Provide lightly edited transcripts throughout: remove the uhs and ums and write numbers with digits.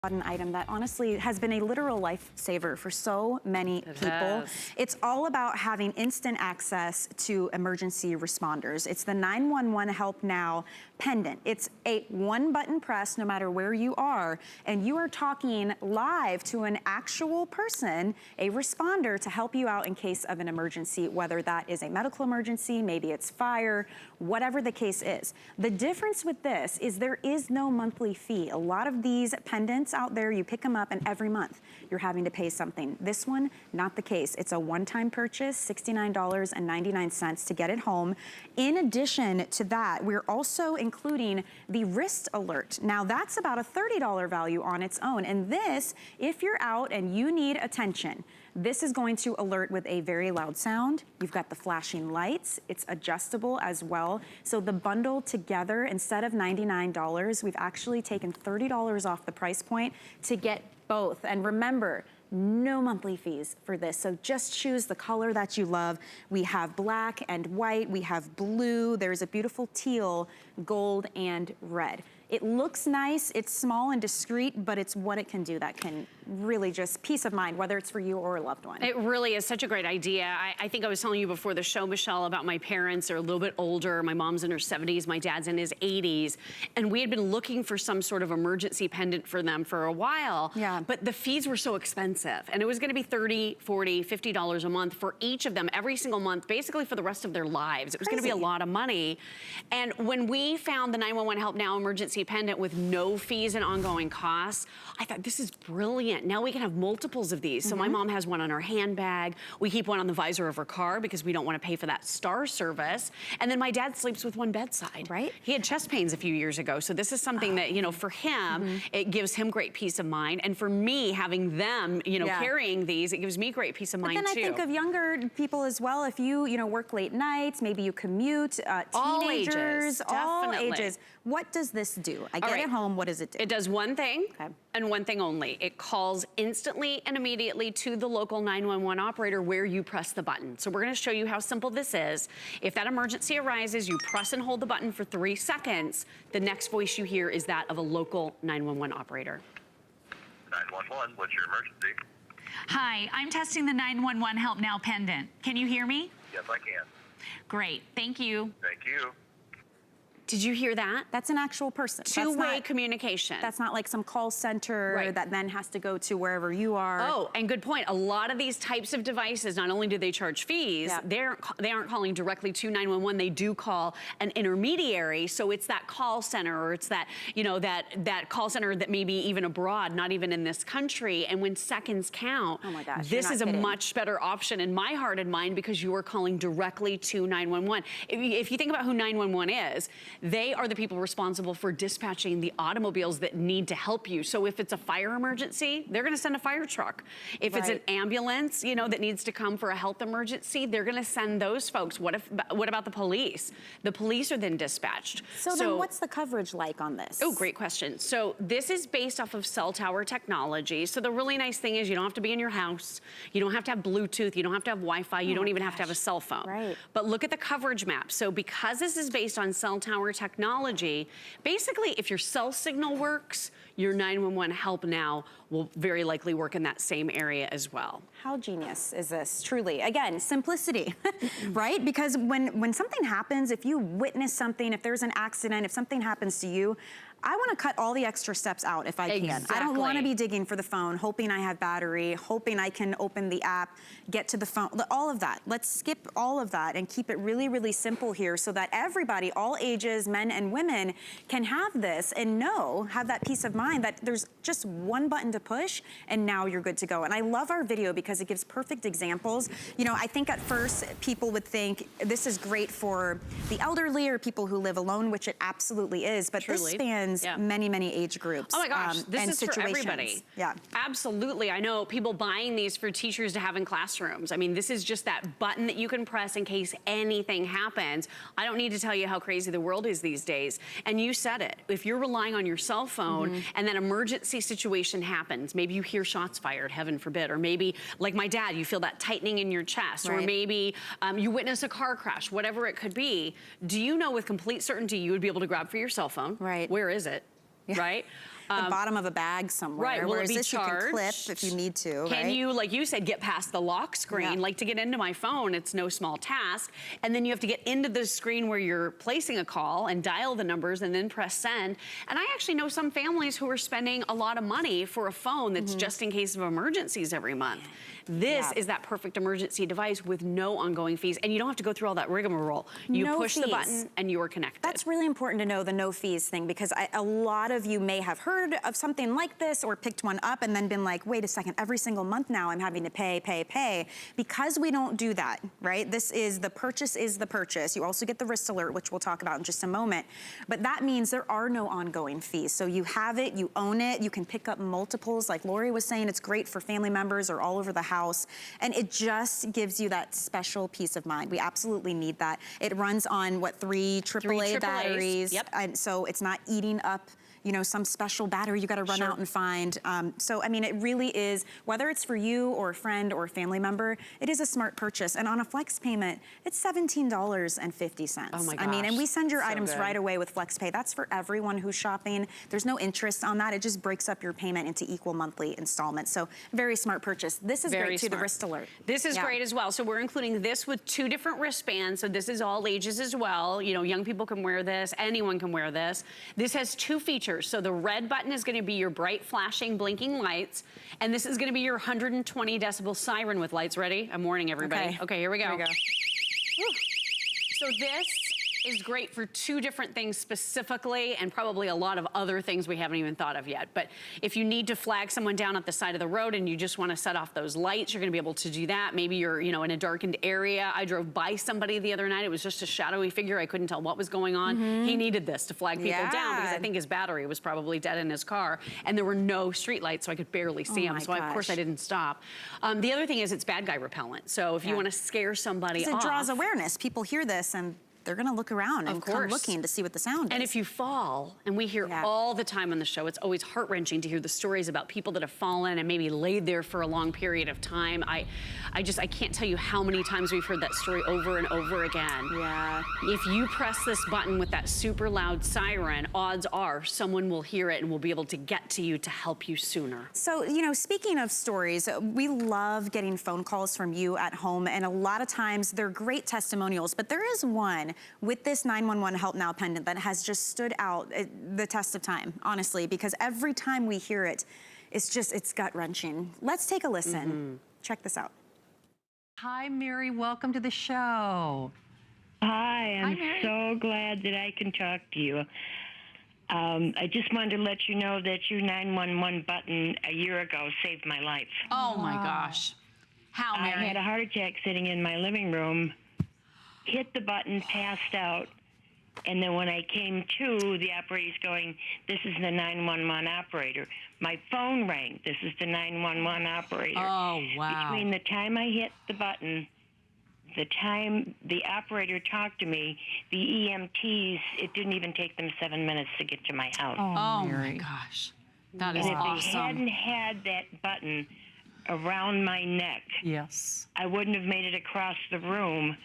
An item that honestly has been a literal lifesaver for so many people. It's all about having instant access to emergency responders. It's the 911 Help Now pendant. It's a one-button press no matter where you are, and you are talking live to an actual person, a responder, to help you out in case of an emergency, whether that is a medical emergency, maybe it's fire, whatever the case is. The difference with this is there is no monthly fee. A lot of these pendants out there, you pick them up and every month you're having to pay something. This one, not the case. It's a one-time purchase, $69.99 to get it home. In addition to that, we're also including the wrist alert. Now that's about a $30 value on its own. And this, if you're out and you need attention, this is going to alert with a very loud sound. You've got the flashing lights. It's adjustable as well. So the bundle together, instead of $99, we've actually taken $30 off the price point to get both. And remember, no monthly fees for this. So just choose the color that you love. We have black and white. We have blue. There's a beautiful teal, gold, and red. It looks nice, it's small and discreet, but it's what it can do that can really just peace of mind, whether it's for you or a loved one. It really is such a great idea. I think I was telling you before the show, Michelle, about my parents. They're a little bit older. My mom's in her 70s, my dad's in his 80s. And we had been looking for some sort of emergency pendant for them for a while. Yeah. But the fees were so expensive. And it was gonna be $30, $40, $50 a month for each of them every single month, basically for the rest of their lives. It was gonna be a lot of money. And when we found the 911 Help Now emergency pendant with no fees and ongoing costs, I thought, this is brilliant. Now we can have multiples of these. So my mom has one on her handbag. We keep one on the visor of her car because we don't want to pay for that star service. And then my dad sleeps with one bedside. Right. He had chest pains a few years ago. So this is something that, you know, for him, it gives him great peace of mind. And for me, having them, you know, carrying these, it gives me great peace of mind too. But then I think of younger people as well. If you know, work late nights, maybe you commute, all teenagers, ages, all definitely. ages. What does this do? I get it home, what does it do? It does one thing and one thing only. It calls instantly and immediately to the local 911 operator where you press the button. So we're gonna show you how simple this is. If that emergency arises, you press and hold the button for 3 seconds. The next voice you hear is that of a local 911 operator. 911, what's your emergency? Hi, I'm testing the 911 Help Now pendant. Can you hear me? Yes, I can. Great, thank you. Thank you. Did you hear that? That's an actual person. Two-way communication. That's not like some call center that then has to go to wherever you are. Oh, and good point. A lot of these types of devices, not only do they charge fees, they aren't calling directly to 911. They do call an intermediary. So it's that call center, or it's that, you know, that call center that may be even abroad, not even in this country. And when seconds count, oh my gosh, this is a much better option in my heart and mind, because you are calling directly to 911. If you think about who 911 is, they are the people responsible for dispatching the automobiles that need to help you. So if it's a fire emergency, they're gonna send a fire truck. If it's an ambulance, you know, that needs to come for a health emergency, they're gonna send those folks. What about the police? The police are then dispatched. So then what's the coverage like on this? Oh, great question. So this is based off of cell tower technology. So the really nice thing is you don't have to be in your house. You don't have to have Bluetooth. You don't have to have Wi-Fi. You don't even have to have a cell phone. Right. But look at the coverage map. So because this is based on cell tower technology, basically if your cell signal works, your 911 Help Now will very likely work in that same area as well. How genius is this, truly? Again, simplicity, right? Because when something happens, if you witness something, if there's an accident, if something happens to you, I want to cut all the extra steps out if I can. I don't want to be digging for the phone, hoping I have battery, hoping I can open the app, get to the phone, all of that. Let's skip all of that and keep it really, really simple here so that everybody, all ages, men and women, can have this and have that peace of mind that there's just one button to push and now you're good to go. And I love our video because it gives perfect examples. You know, I think at first people would think this is great for the elderly or people who live alone, which it absolutely is, but this spans many, many age groups. Oh my gosh, this is for everybody. Yeah. Absolutely. I know people buying these for teachers to have in classrooms. I mean, this is just that button that you can press in case anything happens. I don't need to tell you how crazy the world is these days. And you said it. If you're relying on your cell phone and that emergency situation happens, maybe you hear shots fired, heaven forbid, or maybe, like my dad, you feel that tightening in your chest, or maybe you witness a car crash, whatever it could be. Do you know with complete certainty you would be able to grab for your cell phone? Right. Where is it? Right? the bottom of a bag somewhere. Right, will whereas it be this charged? you can clip if you need to, Can you, like you said, get past the lock screen? Yeah. Like to get into my phone, it's no small task. And then you have to get into the screen where you're placing a call and dial the numbers and then press send. And I actually know some families who are spending a lot of money for a phone that's just in case of emergencies every month. This is that perfect emergency device with no ongoing fees, and you don't have to go through all that rigmarole. You push the button and you are connected. That's really important to know, the no fees thing, because a lot of you may have heard of something like this or picked one up and then been like, wait a second, every single month now I'm having to pay. Because we don't do that, right? This is the purchase is the purchase. You also get the wrist alert, which we'll talk about in just a moment. But that means there are no ongoing fees. So you have it, you own it, you can pick up multiples. Like Lori was saying, it's great for family members or all over the house. And it just gives you that special peace of mind. We absolutely need that. It runs on, what, three AAA batteries. Yep. And so it's not eating up, you know, some special battery you got to run out and find. So, I mean, it really is, whether it's for you or a friend or a family member, it is a smart purchase. And on a flex payment, it's $17.50. Oh my gosh. I mean, and we send your So items good. right away with FlexPay. That's for everyone who's shopping. There's no interest on that. It just breaks up your payment into equal monthly installments. So, very smart purchase. This is Very great too, the smart. wrist alert. This is great as well. So we're including this with 2 different wristbands. So this is all ages as well. You know, young people can wear this. Anyone can wear this. This has 2 features. So the red button is going to be your bright, flashing, blinking lights. And this is going to be your 120 decibel siren with lights. Ready? I'm warning everybody. Okay, here we go. Here we go. Whew. So this is great for 2 different things specifically, and probably a lot of other things we haven't even thought of yet. But if you need to flag someone down at the side of the road and you just want to set off those lights, you're going to be able to do that. Maybe you're, you know, in a darkened area. I drove by somebody the other night. It was just a shadowy figure. I couldn't tell what was going on. He needed this to flag people down because I think his battery was probably dead in his car, and there were no street lights, so I could barely see him. So of course I didn't stop. The other thing is it's bad guy repellent. So if you want to scare somebody off, it draws awareness. People hear this and they're gonna look around and come looking to see what the sound is. And if you fall, and we hear all the time on the show, it's always heart-wrenching to hear the stories about people that have fallen and maybe laid there for a long period of time. I can't tell you how many times we've heard that story over and over again. Yeah. If you press this button with that super loud siren, odds are someone will hear it and will be able to get to you to help you sooner. So, you know, speaking of stories, we love getting phone calls from you at home, and a lot of times they're great testimonials, but there is one with this 911 Help Now pendant that has just stood out the test of time, honestly, because every time we hear it, it's gut-wrenching. Let's take a listen. Check this out. Hi, Mary. Welcome to the show. Hi, I'm so glad that I can talk to you. I just wanted to let you know that your 911 button a year ago saved my life. Oh my gosh. How, I Mary? had a heart attack sitting in my living room, hit the button, passed out, and then when I came to, the operator's going, "This is the 911 operator." My phone rang. This is the 911 operator. Oh, wow. Between the time I hit the button, the time the operator talked to me, the EMTs, it didn't even take them 7 minutes to get to my house. Oh Mary. my gosh. That is And if they awesome. hadn't had that button around my neck, Yes. I wouldn't have made it across the room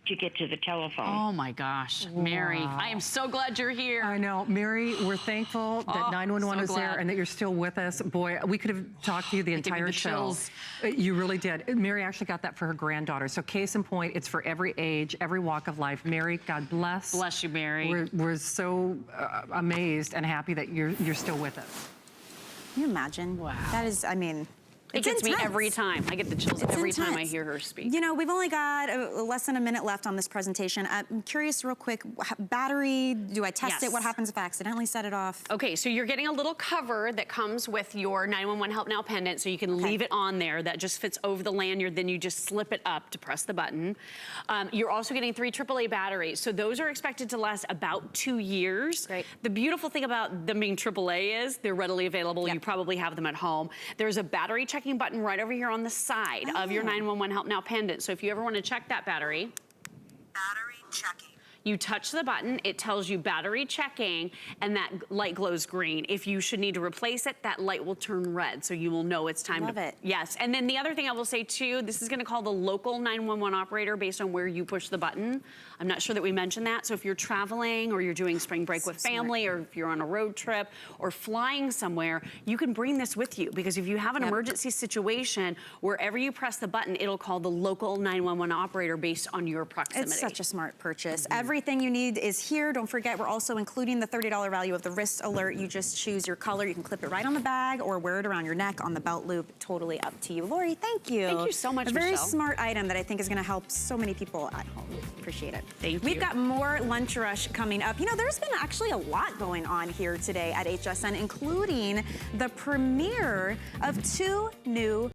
to get to the telephone. Oh my gosh. Mary, I am so glad you're here. I know. Mary, we're thankful that 911 is there glad. and that you're still with us. Boy, we could have talked to you the It gave me entire the show. chills. You really did. Mary actually got that for her granddaughter. So case in point, it's for every age, every walk of life. Mary, God bless. Bless you, Mary. We're so amazed and happy that you're still with us. Can you imagine? Wow. That is, I mean, It it's gets me intense. every time. I get the chills It's every time I intense. hear her speak. You know, we've only got less than a minute left on this presentation. I'm curious real quick, battery, do I test it? What happens if I accidentally set it off? Okay, so you're getting a little cover that comes with your 911 Help Now pendant, so you can leave it on there. That just fits over the lanyard, then you just slip it up to press the button. You're also getting 3 AAA batteries, so those are expected to last about 2 years. Great. The beautiful thing about them being AAA is they're readily available. You probably have them at home. There's a battery checking button right over here on the side of your 911 Help Now pendant, so if you ever want to check that battery, Battery checking. You touch the button, it tells you battery checking, and that light glows green. If you should need to replace it, that light will turn red, so you will know it's time Love to. it. Yes, and then the other thing I will say too, this is gonna call the local 911 operator based on where you push the button. I'm not sure that we mentioned that, so if you're traveling or you're doing spring break with family, or if you're on a road trip or flying somewhere, you can bring this with you, because if you have an emergency situation, wherever you press the button, it'll call the local 911 operator based on your proximity. It's such a smart purchase. Everything you need is here. Don't forget, we're also including the $30 value of the wrist alert. You just choose your color. You can clip it right on the bag or wear it around your neck on the belt loop. Totally up to you. Lori, thank you. Thank you so much, A very Michelle. smart item that I think is going to help so many people at home. Appreciate it. Thank you. We've got more Lunch Rush coming up. You know, there's been actually a lot going on here today at HSN, including the premiere of 2 new